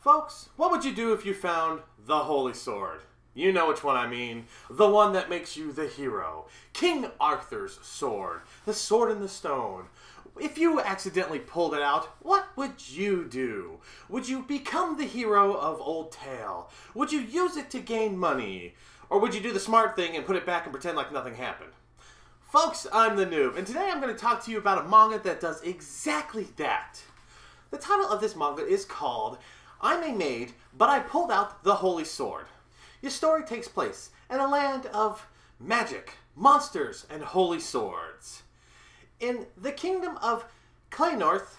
Folks, what would you do if you found the Holy Sword? You know which one I mean. The one that makes you the hero. King Arthur's sword. The sword in the stone. If you accidentally pulled it out, what would you do? Would you become the hero of old tale? Would you use it to gain money? Or would you do the smart thing and put it back and pretend like nothing happened? Folks, I'm the Noob, and today I'm going to talk to you about a manga that does exactly that. The title of this manga is called I'm a Maid, but I Pulled Out the Holy Sword. Your story takes place in a land of magic, monsters, and holy swords. In the kingdom of Kleinnorth,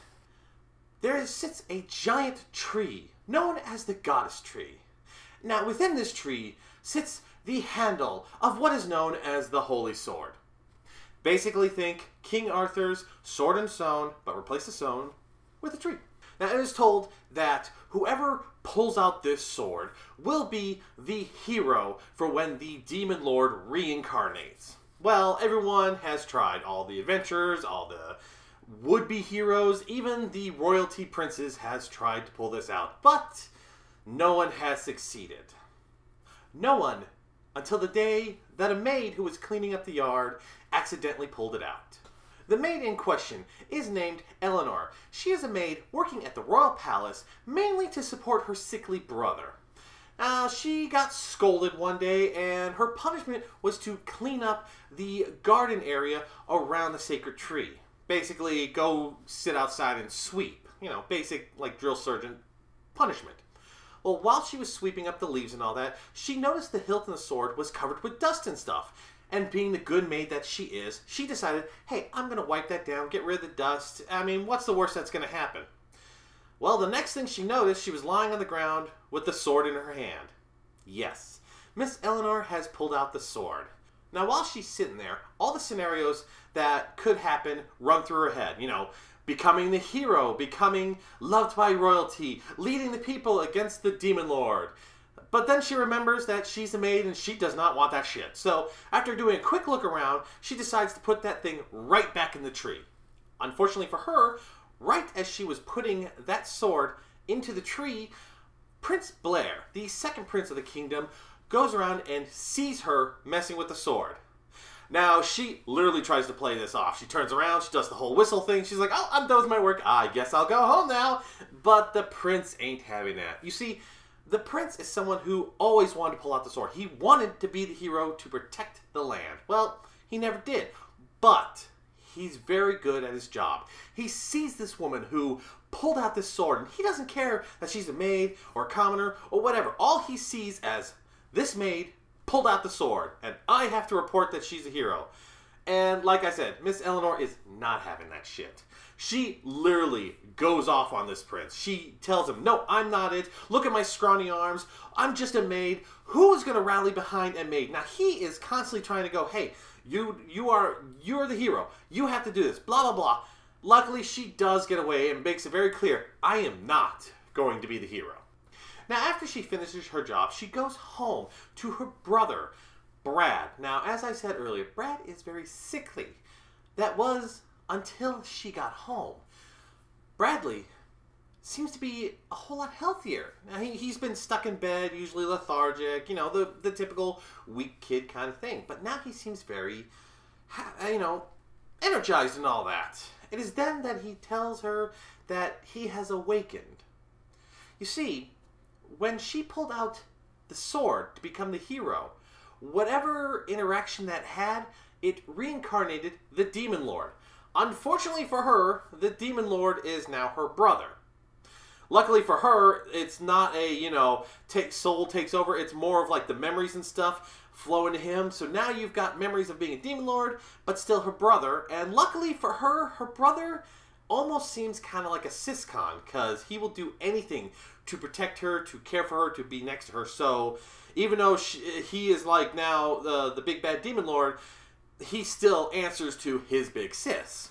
there sits a giant tree known as the Goddess Tree. Now, within this tree sits the handle of what is known as the Holy Sword. Basically think King Arthur's sword and stone, but replace the stone with a tree. Now, it is told that whoever pulls out this sword will be the hero for when the Demon Lord reincarnates. Well, everyone has tried. All the adventurers, all the would-be heroes, even the royalty princes has tried to pull this out. But no one has succeeded. No one until the day that a maid who was cleaning up the yard accidentally pulled it out. The maid in question is named Eleanor. She is a maid working at the royal palace, mainly to support her sickly brother. She got scolded one day, and her punishment was to clean up the garden area around the sacred tree. Basically, go sit outside and sweep. You know, basic, like, drill sergeant punishment. Well, while she was sweeping up the leaves and all that, she noticed the hilt of the sword was covered with dust and stuff. And being the good maid that she is, she decided, hey, I'm going to wipe that down, get rid of the dust. I mean, what's the worst that's going to happen? Well, the next thing she noticed, she was lying on the ground with the sword in her hand. Yes, Miss Eleanor has pulled out the sword. Now, while she's sitting there, all the scenarios that could happen run through her head. You know, becoming the hero, becoming loved by royalty, leading the people against the Demon Lord. But then she remembers that she's a maid and she does not want that shit. So, after doing a quick look around, she decides to put that thing right back in the tree. Unfortunately for her, right as she was putting that sword into the tree, Prince Blair, the second prince of the kingdom, goes around and sees her messing with the sword. Now, she literally tries to play this off. She turns around, she does the whole whistle thing. She's like, oh, I'm done with my work. I guess I'll go home now. But the prince ain't having that. You see, the prince is someone who always wanted to pull out the sword. He wanted to be the hero to protect the land. Well, he never did. But he's very good at his job. He sees this woman who pulled out this sword, and he doesn't care that she's a maid or a commoner or whatever. All he sees as this maid pulled out the sword, and I have to report that she's a hero. And like I said, Miss Eleanor is not having that shit. She literally goes off on this prince. She tells him, no, I'm not it. Look at my scrawny arms. I'm just a maid. Who is going to rally behind a maid? Now, he is constantly trying to go, hey, you're the hero. You have to do this, blah, blah, blah. Luckily, she does get away and makes it very clear, I am not going to be the hero. Now, after she finishes her job, she goes home to her brother, Brad. Now, as I said earlier, Brad is very sickly. That was until she got home. Bradley seems to be a whole lot healthier. Now, he's been stuck in bed, usually lethargic, you know, the typical weak kid kind of thing. But now he seems very, you know, energized and all that. It is then that he tells her that he has awakened. You see, when she pulled out the sword to become the hero, whatever interaction that had, it reincarnated the Demon Lord. Unfortunately for her, the Demon Lord is now her brother. Luckily for her, it's not a, you know, soul takes over. It's more of like the memories and stuff flow into him. So now you've got memories of being a Demon Lord, but still her brother. And luckily for her, her brother almost seems kind of like a siscon, because he will do anything to protect her, to care for her, to be next to her. So even though he is like now the big bad Demon Lord, he still answers to his big sis.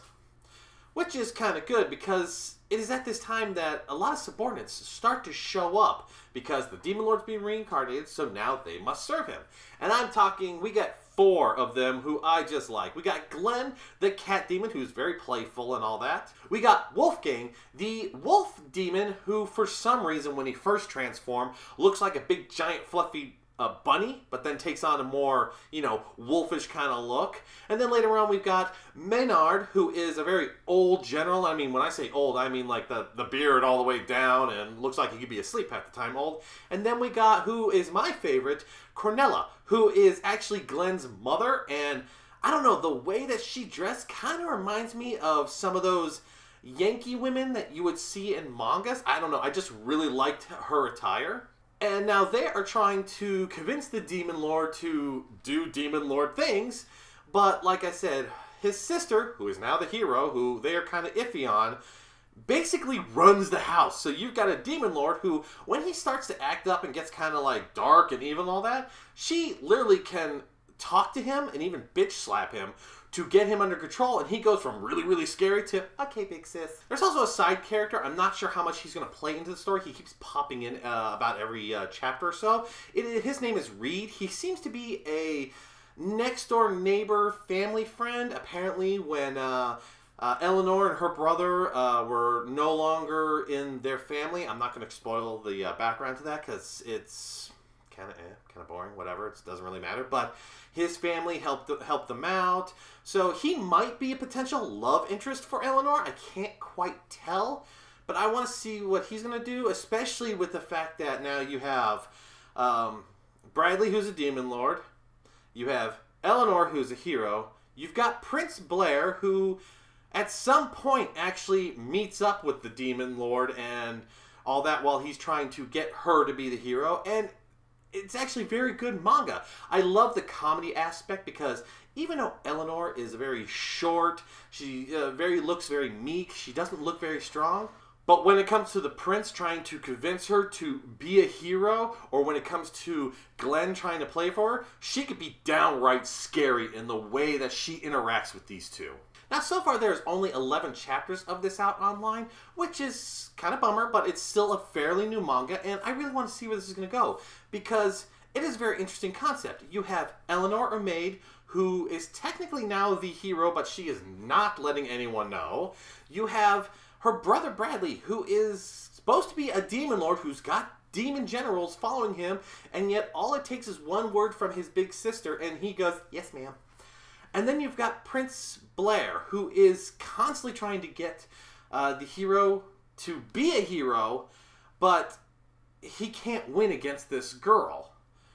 Which is kind of good, because it is at this time that a lot of subordinates start to show up, because the Demon Lord's being reincarnated, so now they must serve him. And I'm talking, we get 4 of them who I just like. We got Glenn, the cat demon, who's very playful and all that. We got Wolfgang, the wolf demon, who for some reason when he first transformed looks like a big giant fluffy bunny, but then takes on a more, you know, wolfish kind of look. And then later on we've got Maynard, who is a very old general. I mean, when I say old, I mean like the beard all the way down and looks like he could be asleep half the time old. And then we got, who is my favorite, Cornella, who is actually Glenn's mother. And I don't know, the way that she dressed kind of reminds me of some of those Yankee women that you would see in mangas. I don't know, I just really liked her attire. And now they are trying to convince the Demon Lord to do Demon Lord things. But like I said, his sister, who is now the hero, who they are kind of iffy on, basically runs the house. So you've got a Demon Lord who, when he starts to act up and gets kind of like dark and evil and all that, she literally can talk to him and even bitch slap him to get him under control, and he goes from really, really scary to, okay, big sis. There's also a side character. I'm not sure how much he's going to play into the story. He keeps popping in about every chapter or so. His name is Reed. He seems to be a next-door neighbor family friend. Apparently, when Eleanor and her brother were no longer in their family, I'm not going to spoil the background to that because it's kind of boring, whatever. It doesn't really matter. But his family helped them out. So he might be a potential love interest for Eleanor. I can't quite tell. But I want to see what he's going to do, especially with the fact that now you have Bradley, who's a Demon Lord. You have Eleanor, who's a hero. You've got Prince Blair, who at some point actually meets up with the Demon Lord and all that while he's trying to get her to be the hero. And it's actually very good manga. I love the comedy aspect because even though Eleanor is very short, she looks very meek, she doesn't look very strong. But when it comes to the prince trying to convince her to be a hero, or when it comes to Glenn trying to play for her, she could be downright scary in the way that she interacts with these two. Now, so far there's only 11 chapters of this out online, which is kind of bummer, but it's still a fairly new manga, and I really want to see where this is going to go, because it is a very interesting concept. You have Eleanor, or Maid, who is technically now the hero, but she is not letting anyone know. You have her brother Bradley, who is supposed to be a demon lord who's got demon generals following him, and yet all it takes is one word from his big sister, and he goes, yes, ma'am. And then you've got Prince Blair, who is constantly trying to get the hero to be a hero, but he can't win against this girl.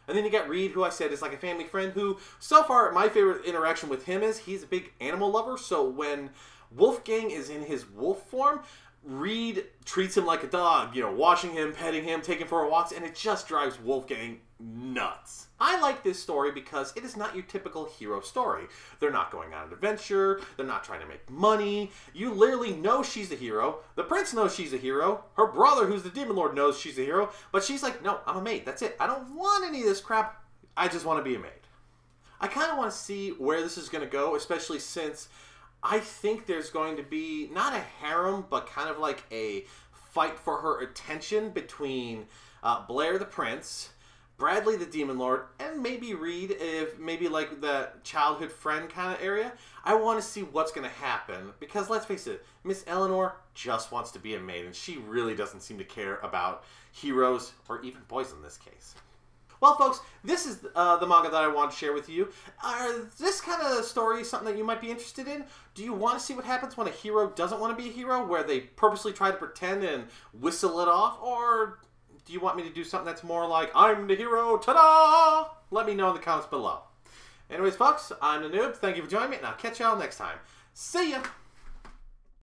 And then you got Reed, who I said is like a family friend, who so far my favorite interaction with him is he's a big animal lover. So when Wolfgang is in his wolf form, Reed treats him like a dog, you know, washing him, petting him, taking him for walks, and it just drives Wolfgang nuts. I like this story because it is not your typical hero story. They're not going on an adventure, they're not trying to make money. You literally know she's a hero, the prince knows she's a hero, her brother, who's the demon lord, knows she's a hero, but she's like, no, I'm a maid, that's it. I don't want any of this crap, I just want to be a maid. I kind of want to see where this is going to go, especially since I think there's going to be, not a harem, but kind of like a fight for her attention between Blair the prince, Bradley the demon lord, and maybe Reed, if maybe like that childhood friend kind of area. I want to see what's going to happen, because let's face it, Miss Eleanor just wants to be a maid, and she really doesn't seem to care about heroes, or even boys in this case. Well, folks, this is the manga that I want to share with you. This kind of story is something that you might be interested in. Do you want to see what happens when a hero doesn't want to be a hero, where they purposely try to pretend and whistle it off? Or do you want me to do something that's more like, I'm the hero, ta-da? Let me know in the comments below. Anyways, folks, I'm the Noob. Thank you for joining me, and I'll catch y'all next time. See ya!